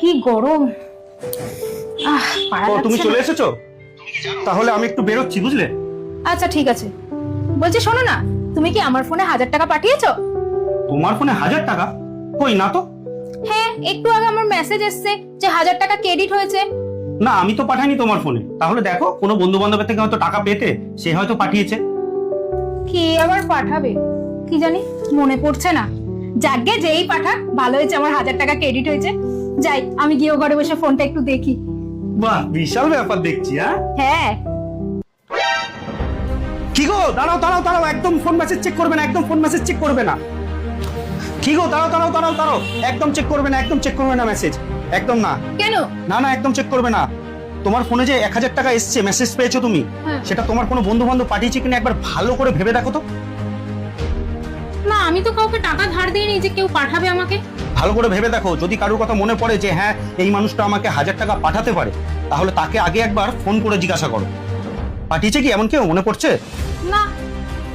কি গরম। তুমি চলে এসেছো? তাহলে আমি একটু বেরোচ্ছি, বুঝলে? আচ্ছা ঠিক আছে। বলছি শোনো না, তুমি কি আমার ফোনে 1000 টাকা পাঠিয়েছো? তোমার ফোনে 1000 টাকা? কই না তো। হ্যাঁ, একটু আগে আমার মেসেজ এসেছে যে 1000 টাকা ক্রেডিট হয়েছে। না, আমি তো পাঠাইনি তোমার ফোনে। তাহলে দেখো, কোনো বন্ধু বান্ধবের থেকে হয়তো টাকা পেতে সে হয়তো পাঠিয়েছে। কে আবার পাঠাবে কি জানি, মনে পড়ছে না। যাগ্গে যেই পাঠাক, ভালো হয়েছে আমার 1000 টাকা ক্রেডিট হয়েছে। যাই, আমি গিয়ে ঘরে বসে ফোনটা একটু দেখি। বাহ, বিশাল ব্যাপার দেখছি। হ্যাঁ। কি গো, দাঁড়াও দাঁড়াও দাঁড়াও, একদম ফোন মেসেজ চেক করবে না, একদম ফোন মেসেজ চেক করবে না। কি গো, দাঁড়াও দাঁড়াও দাঁড়াও দাঁড়াও, একদম চেক করবে না, একদম চেক করবে না মেসেজ, একদম না। কেন? না না, একদম চেক করবে না। তোমার ফোনে যে 1000 টাকা এসছে, মেসেজ পেয়েছো তুমি, সেটা তোমার কোনো বন্ধু বান্ধব পাঠিয়েছে কিনা একবার ভালো করে ভেবে দেখো তো। না, আমি তো কাউকে টাকা ধার দিইনি যে কেউ পাঠাবে আমাকে। ভালো করে ভেবে দেখো, যদি কারোর কথা মনে পড়ে যে হ্যাঁ এই মানুষটা আমাকে 1000 টাকা পাঠাতে পারে, তাহলে তাকে আগে একবার ফোন করে জিজ্ঞাসা করো পাঠিয়েছে কি, এমন কেউ মনে পড়ছে? না।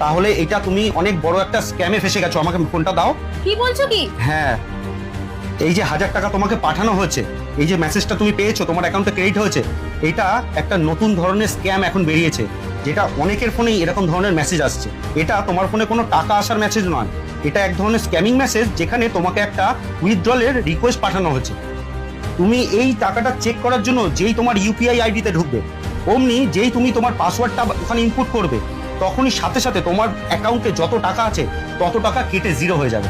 তাহলে এটা তুমি অনেক বড় একটা স্ক্যামে ফেসে গেছো। আমাকে ফোনটা দাও। কি বলছো কি? হ্যাঁ, এই যে 1000 টাকা তোমাকে পাঠানো হয়েছে, এই যে মেসেজটা তুমি পেয়েছো, তোমার অ্যাকাউন্টে ক্রেডিট হয়েছে, এটা একটা নতুন ধরনের স্ক্যাম এখন বেরিয়েছে, যেটা অনেকের ফোনেই এরকম ধরনের মেসেজ আসছে। এটা তোমার ফোনে কোনো টাকা আসার মেসেজ নয়, এটা এক ধরনের স্ক্যামিং মেসেজ, যেখানে তোমাকে একটা উইথড্রলের রিকোয়েস্ট পাঠানো হয়েছে। তুমি এই টাকাটা চেক করার জন্য যেই তোমার ইউপিআই আইডিতে ঢুকবে, অমনি যেই তুমি তোমার পাসওয়ার্ডটা ওখানে ইনপুট করবে, তখনই সাথে সাথে তোমার অ্যাকাউন্টে যত টাকা আছে তত টাকা কেটে জিরো হয়ে যাবে।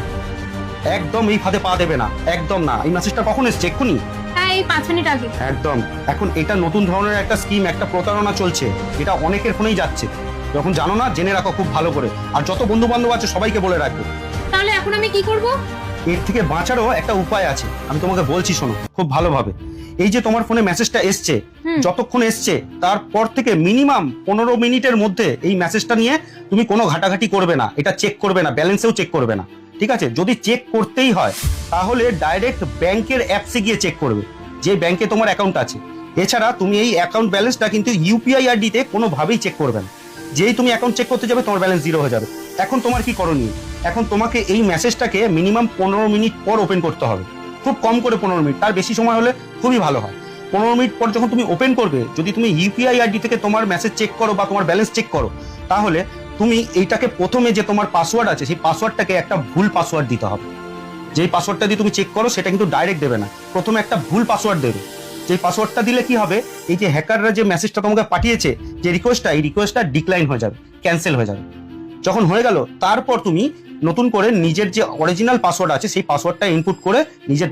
একদম এই ফাঁদে পা দেবে না, একদম না। এই মেসেজটা কখন এসছে? এক্ষুনি? হ্যাঁ, এই 5 মিনিট আগে। একদম। এখন এটা নতুন ধরনের একটা স্কিম, একটা প্রতারণা চলছে, এটা অনেকের ফোনেই যাচ্ছে। যখন জানো না, জেনে রাখো খুব ভালো করে, আর যত বন্ধু বান্ধব আছে সবাইকে বলে রাখবে। তাহলে এখন আমি কি করব? এর থেকে বাঁচারও একটা উপায় আছে, আমি তোমাকে বলছি, শোনো খুব ভালোভাবে। এই যে তোমার ফোনে মেসেজটা এসছে, যতক্ষণ এসছে তারপর থেকে মিনিমাম 15 মিনিটের মধ্যে এই মেসেজটা নিয়ে তুমি কোনো ঘাটাঘাটি করবে না, এটা চেক করবে না, ব্যালেন্সেও চেক করবে না, ঠিক আছে? যদি চেক করতেই হয় তাহলে ডাইরেক্ট ব্যাংকের অ্যাপসে গিয়ে চেক করবে, যে ব্যাংকে তোমার অ্যাকাউন্ট আছে। এছাড়া তুমি এই অ্যাকাউন্ট ব্যালেন্সটা কিন্তু ইউপিআই আইডিতে কোনোভাবেই চেক করবে না। যেই তুমি অ্যাকাউন্ট চেক করতে যাবে, তোমার ব্যালেন্স জিরো হয়ে যাবে। এখন তোমার কি করণীয়? এখন তোমাকে এই মেসেজটাকে মিনিমাম 15 মিনিট পর ওপেন করতে হবে, খুব কম করে 15 মিনিট, তার বেশি সময় হলে খুবই ভালো হয়। 15 মিনিট পর যখন তুমি ওপেন করবে, যদি তুমি ইউপিআই আইডি থেকে তোমার মেসেজ চেক করো বা তোমার ব্যালেন্স চেক করো, তাহলে তুমি এইটাকে প্রথমে যে তোমার পাসওয়ার্ড আছে, সেই পাসওয়ার্ডটাকে একটা ভুল পাসওয়ার্ড দিতে হবে। যেই পাসওয়ার্ডটা দিয়ে তুমি চেক করো সেটা কিন্তু ডাইরেক্ট দেবে না, প্রথমে একটা ভুল পাসওয়ার্ড দেবে। যেই পাসওয়ার্ডটা দিলে কি হবে, এই যে হ্যাকাররা যে মেসেজটা তোমাকে পাঠিয়েছে, যে রিকোয়েস্টটা, এই রিকোয়েস্টটা ডিক্লাইন হয়ে যাবে, ক্যান্সেল হয়ে যাবে। যখন হয়ে গেল, তারপর তুমি নতুন করে নিজের যে অরিজিনাল পাসওয়ার্ড আছে সেই পাসওয়ার্ডটা ইনপুট করে নিজের